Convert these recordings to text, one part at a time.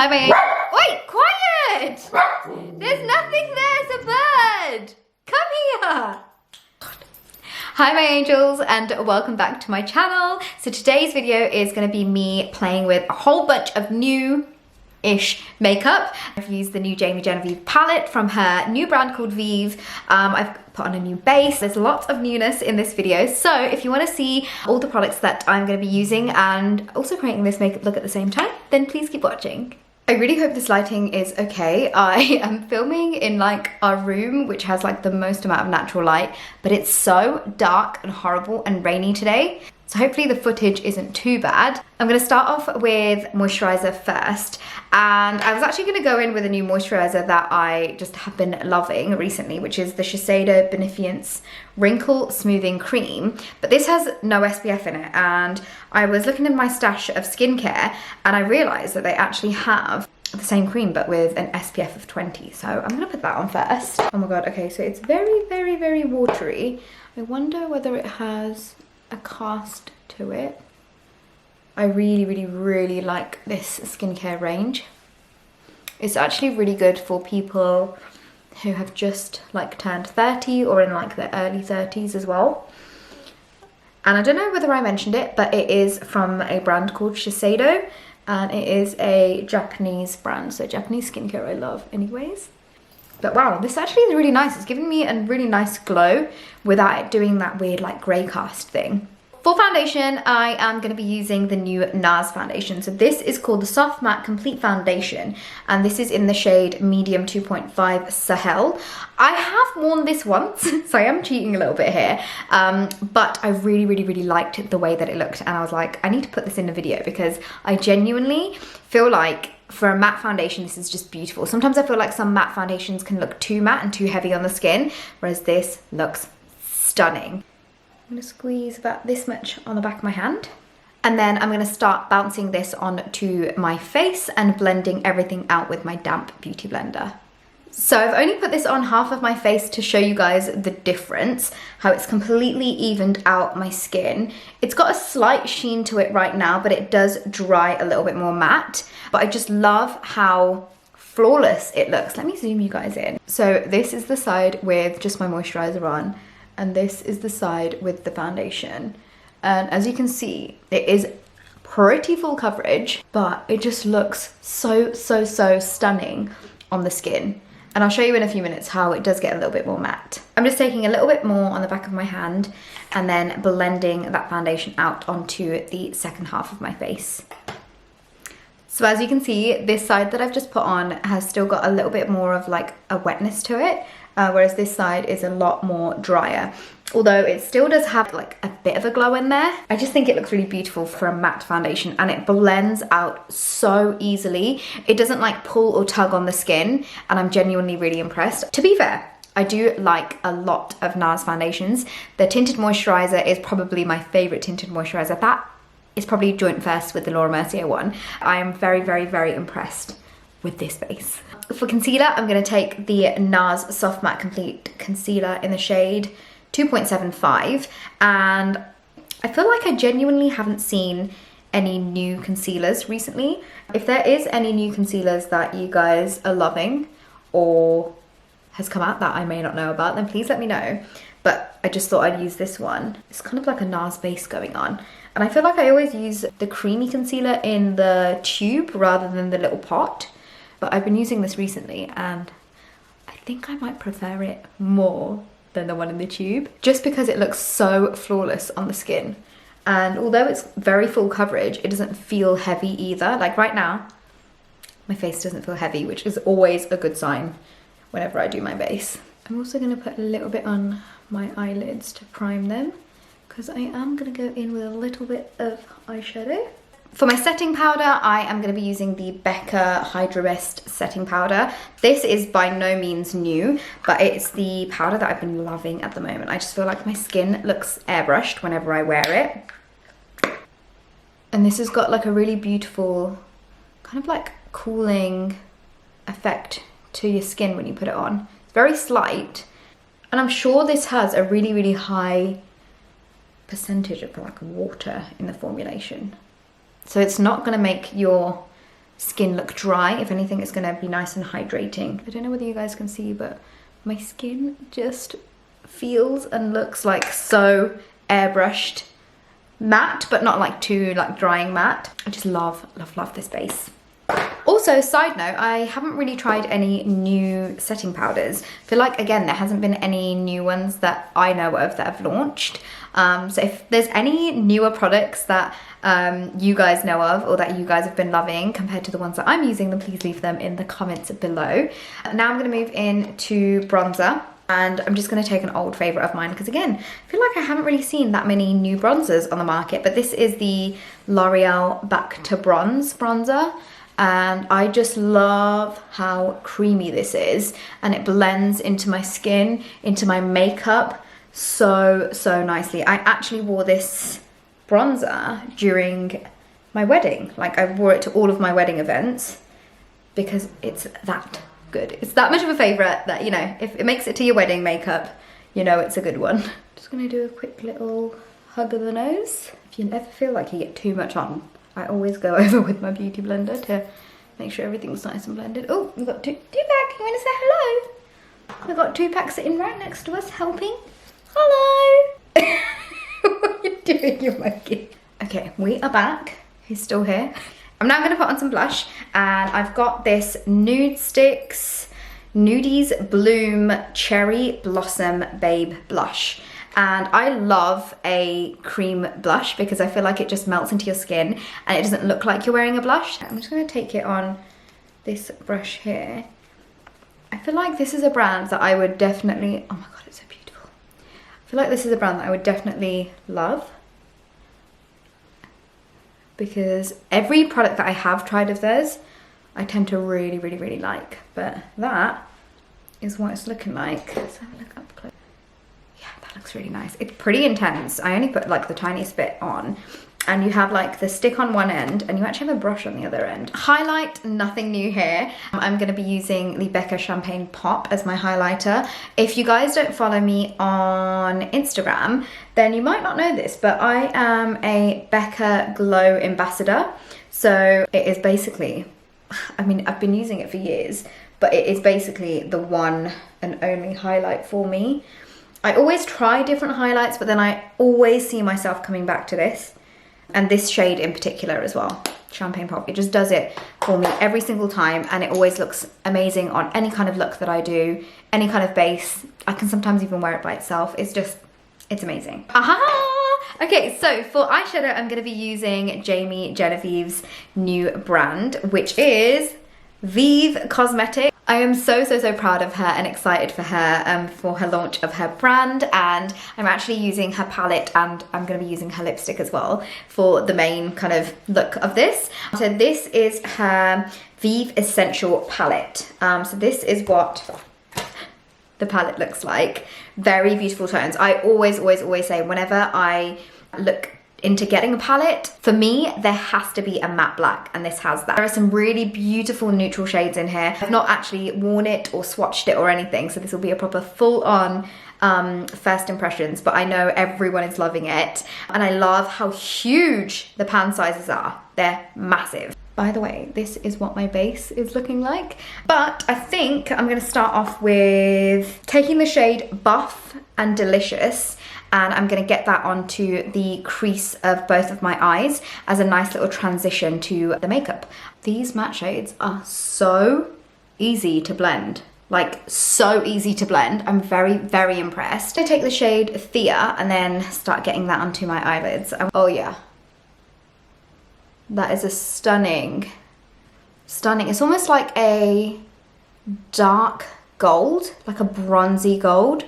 Hi, my angel. Wait, quiet! There's nothing there, it's a bird. Come here. Hi my angels, and welcome back to my channel. So today's video is going to be me playing with a whole bunch of new-ish makeup. I've used the new Jamie Genevieve palette from her new brand called Vieve. I've put on a new base. There's lots of newness in this video. So if you want to see all the products that I'm going to be using and also creating this makeup look at the same time, then please keep watching. I really hope this lighting is okay. I am filming in like our room, which has like the most amount of natural light, but it's so dark and horrible and rainy today. So hopefully the footage isn't too bad. I'm gonna start off with moisturizer first. And I was actually gonna go in with a new moisturizer that I just have been loving recently, which is the Shiseido Beneficence Wrinkle Smoothing Cream. But this has no SPF in it. And I was looking in my stash of skincare and I realized that they actually have the same cream but with an SPF of 20. So I'm gonna put that on first. Oh my God, okay, so it's very, very, very watery. I wonder whether it has a cast to it. I really, really, really like this skincare range. It's actually really good for people who have just like turned 30 or in like their early 30s as well. And I don't know whether I mentioned it, but it is from a brand called Shiseido, and it is a Japanese brand, so Japanese skincare I love anyways. But wow, this actually is really nice. It's giving me a really nice glow without it doing that weird like grey cast thing. For foundation, I am going to be using the new Nars foundation. So this is called the Soft Matte Complete Foundation, and this is in the shade Medium 2.5 Sahel. I have worn this once, so I am cheating a little bit here, but I really, really, really liked the way that it looked, and I was like, I need to put this in a video because I genuinely feel like for a matte foundation, this is just beautiful. Sometimes I feel like some matte foundations can look too matte and too heavy on the skin, whereas this looks stunning. I'm gonna squeeze about this much on the back of my hand. And then I'm gonna start bouncing this onto my face and blending everything out with my damp beauty blender. So I've only put this on half of my face to show you guys the difference, how it's completely evened out my skin. It's got a slight sheen to it right now, but it does dry a little bit more matte. But I just love how flawless it looks. Let me zoom you guys in. So this is the side with just my moisturizer on, and this is the side with the foundation. And as you can see, it is pretty full coverage, but it just looks so, so, so stunning on the skin. And I'll show you in a few minutes how it does get a little bit more matte. I'm just taking a little bit more on the back of my hand and then blending that foundation out onto the second half of my face. So as you can see, this side that I've just put on has still got a little bit more of like a wetness to it, whereas this side is a lot more drier. Although it still does have like a bit of a glow in there. I just think it looks really beautiful for a matte foundation, and it blends out so easily. It doesn't like pull or tug on the skin, and I'm genuinely really impressed. To be fair, I do like a lot of Nars foundations. The tinted moisturizer is probably my favorite tinted moisturizer. That is probably joint first with the Laura Mercier one. I am very, very, very impressed with this base. For concealer, I'm going to take the Nars Soft Matte Complete Concealer in the shade 2.75, and I feel like I genuinely haven't seen any new concealers recently. If there is any new concealers that you guys are loving or has come out that I may not know about, then please let me know. But I just thought I'd use this one. It's kind of like a Nars base going on. And I feel like I always use the creamy concealer in the tube rather than the little pot. But I've been using this recently and I think I might prefer it more than the one in the tube, just because it looks so flawless on the skin. And although it's very full coverage, it doesn't feel heavy either. Like right now, my face doesn't feel heavy, which is always a good sign whenever I do my base. I'm also gonna put a little bit on my eyelids to prime them, because I am gonna go in with a little bit of eyeshadow. For my setting powder, I am going to be using the Becca Hydra Rest setting powder. This is by no means new, but it's the powder that I've been loving at the moment. I just feel like my skin looks airbrushed whenever I wear it. And this has got like a really beautiful kind of like cooling effect to your skin when you put it on. It's very slight, and I'm sure this has a really, really high percentage of like water in the formulation. So it's not going to make your skin look dry. If anything, it's gonna be nice and hydrating. I don't know whether you guys can see, but my skin just feels and looks like so airbrushed matte, but not like too like drying matte. I just love this base. Also, side note, I haven't really tried any new setting powders. I feel like, again, there hasn't been any new ones that I know of that have launched. So if there's any newer products that you guys know of or that you guys have been loving compared to the ones that I'm using, then please leave them in the comments below. Now I'm going to move into bronzer. And I'm just going to take an old favourite of mine because, again, I feel like I haven't really seen that many new bronzers on the market. But this is the L'Oreal Back to Bronze bronzer. And I just love how creamy this is. And it blends into my skin, into my makeup so nicely. I actually wore this bronzer during my wedding. Like, I wore it to all of my wedding events because it's that good. It's that much of a favourite that, you know, if it makes it to your wedding makeup, you know it's a good one. Just gonna do a quick little hug of the nose. If you ever feel like you get too much on, I always go over with my beauty blender to make sure everything's nice and blended. Oh, we've got Tupac. You wanna say hello? We've got Tupac sitting right next to us helping. Hello. What are you doing, you monkey? Okay, we are back. He's still here. I'm now going to put on some blush, and I've got this Nude Sticks Nudies Bloom Cherry Blossom Babe blush. And I love a cream blush because I feel like it just melts into your skin and it doesn't look like you're wearing a blush. I'm just going to take it on this brush here. I feel like this is a brand that I would definitely, oh my god, it's so beautiful. I feel like this is a brand that I would definitely love, because every product that I have tried of theirs, I tend to really like. But that is what it's looking like. Let's have a look up close. Yeah, that looks really nice. It's pretty intense. I only put like the tiniest bit on. And you have like the stick on one end and you actually have a brush on the other end. Highlight, nothing new here. I'm gonna be using the Becca Champagne Pop as my highlighter. If you guys don't follow me on Instagram, then you might not know this, but I am a Becca Glow ambassador. So it is basically, I mean, I've been using it for years, but it is basically the one and only highlight for me. I always try different highlights, but then I always see myself coming back to this. And this shade in particular as well, Champagne Pop. It just does it for me every single time, and it always looks amazing on any kind of look that I do, any kind of base. I can sometimes even wear it by itself. It's just, it's amazing. Aha! Okay, so for eyeshadow, I'm gonna be using Jamie Genevieve's new brand, which is Vieve Cosmetics. I am so proud of her and excited for her launch of her brand, and I'm actually using her palette, and I'm going to be using her lipstick as well for the main kind of look of this. So this is her Vieve Essential palette. So this is what the palette looks like. Very beautiful tones. I always say whenever I look into getting a palette, for me, there has to be a matte black, and this has that. There are some really beautiful neutral shades in here. I've not actually worn it or swatched it or anything, so this will be a proper full-on first impressions, but I know everyone is loving it. And I love how huge the pan sizes are. They're massive. By the way, this is what my base is looking like. But I think I'm gonna start off with taking the shade Buff and Delicious, and I'm gonna get that onto the crease of both of my eyes as a nice little transition to the makeup. These matte shades are so easy to blend. Like, so easy to blend. I'm very impressed. I take the shade Thea and then start getting that onto my eyelids. Oh yeah. That is a stunning, it's almost like a dark gold, like a bronzy gold.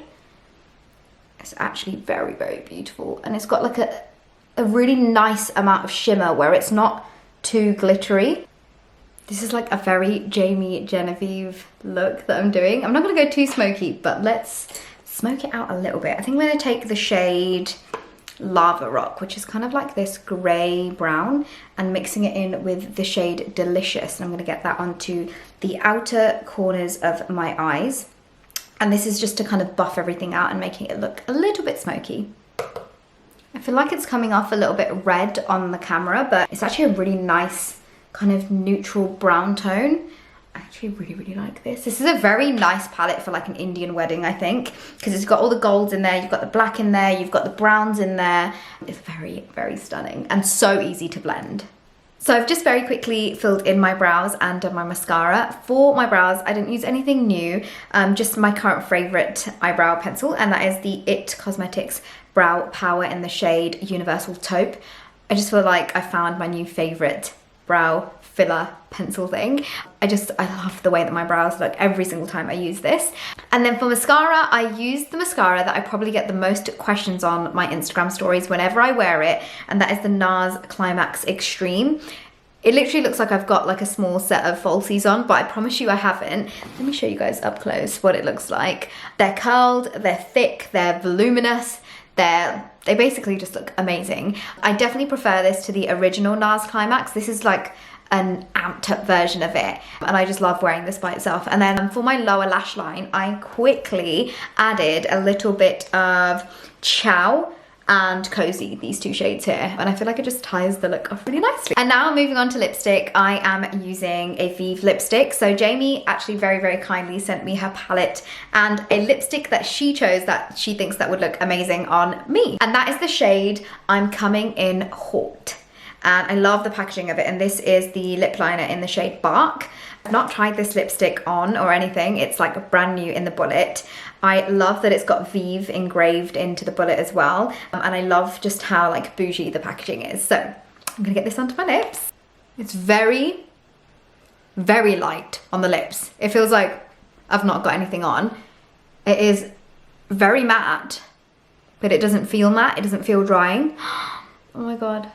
It's actually very beautiful, and it's got like a really nice amount of shimmer where it's not too glittery. This is like a very Jamie Genevieve look that I'm doing. I'm not gonna go too smoky, but let's smoke it out a little bit. I think I'm gonna take the shade Lava Rock, which is kind of like this grey brown, and mixing it in with the shade Delicious, and I'm gonna get that onto the outer corners of my eyes. And this is just to kind of buff everything out and making it look a little bit smoky. I feel like it's coming off a little bit red on the camera, but it's actually a really nice kind of neutral brown tone. I actually really like this. This is a very nice palette for like an Indian wedding, I think, because it's got all the golds in there, you've got the black in there, you've got the browns in there. It's very stunning and so easy to blend. So I've just very quickly filled in my brows and done my mascara. For my brows, I didn't use anything new, just my current favorite eyebrow pencil, and that is the IT Cosmetics Brow Power in the shade Universal Taupe. I just feel like I found my new favorite brow filler pencil thing. I love the way that my brows look every single time I use this. And then for mascara, I use the mascara that I probably get the most questions on my Instagram stories whenever I wear it, and that is the Nars Climax Extreme. It literally looks like I've got like a small set of falsies on, but I promise you I haven't. Let me show you guys up close what it looks like. They're curled, they're thick, they're voluminous, they basically just look amazing. I definitely prefer this to the original Nars Climax. This is like an amped up version of it, and I just love wearing this by itself. And then for my lower lash line, I quickly added a little bit of Chow and Cozy, these two shades here, and I feel like it just ties the look off really nicely. And now moving on to lipstick, I am using a Vieve lipstick. So Jamie actually very kindly sent me her palette and a lipstick that she chose that she thinks that would look amazing on me, and that is the shade I'm Coming in Hot. And I love the packaging of it, and this is the lip liner in the shade Bark. I've not tried this lipstick on or anything, it's like brand new in the bullet. I love that it's got Vieve engraved into the bullet as well, and I love just how like bougie the packaging is. So I'm gonna get this onto my lips. It's very light on the lips. It feels like I've not got anything on. It is very matte, but it doesn't feel matte, it doesn't feel drying. Oh my god.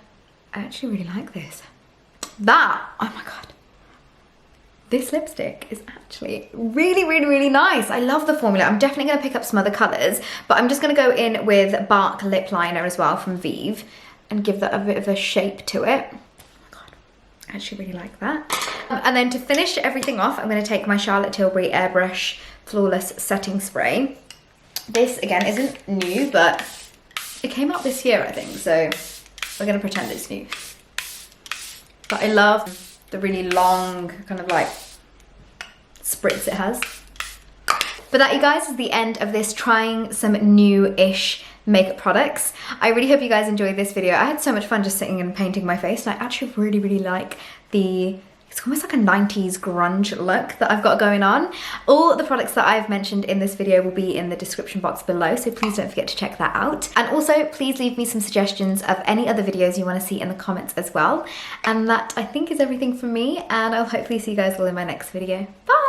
I actually really like this. Oh my god. This lipstick is actually really nice. I love the formula. I'm definitely gonna pick up some other colors, but I'm just gonna go in with Bark lip liner as well from Vieve and give that a bit of a shape to it. Oh my god, I actually really like that. And then to finish everything off, I'm gonna take my Charlotte Tilbury Airbrush Flawless Setting Spray. This again isn't new, but it came out this year, I think, so we're gonna pretend it's new. But I love the really long kind of like spritz it has. But that, you guys, is the end of this trying some new-ish makeup products. I really hope you guys enjoyed this video. I had so much fun just sitting and painting my face, and I actually really like it's almost like a 90s grunge look that I've got going on. All the products that I've mentioned in this video will be in the description box below, so please don't forget to check that out. And also, please leave me some suggestions of any other videos you want to see in the comments as well. And that, I think, is everything from me, and I'll hopefully see you guys all in my next video. Bye!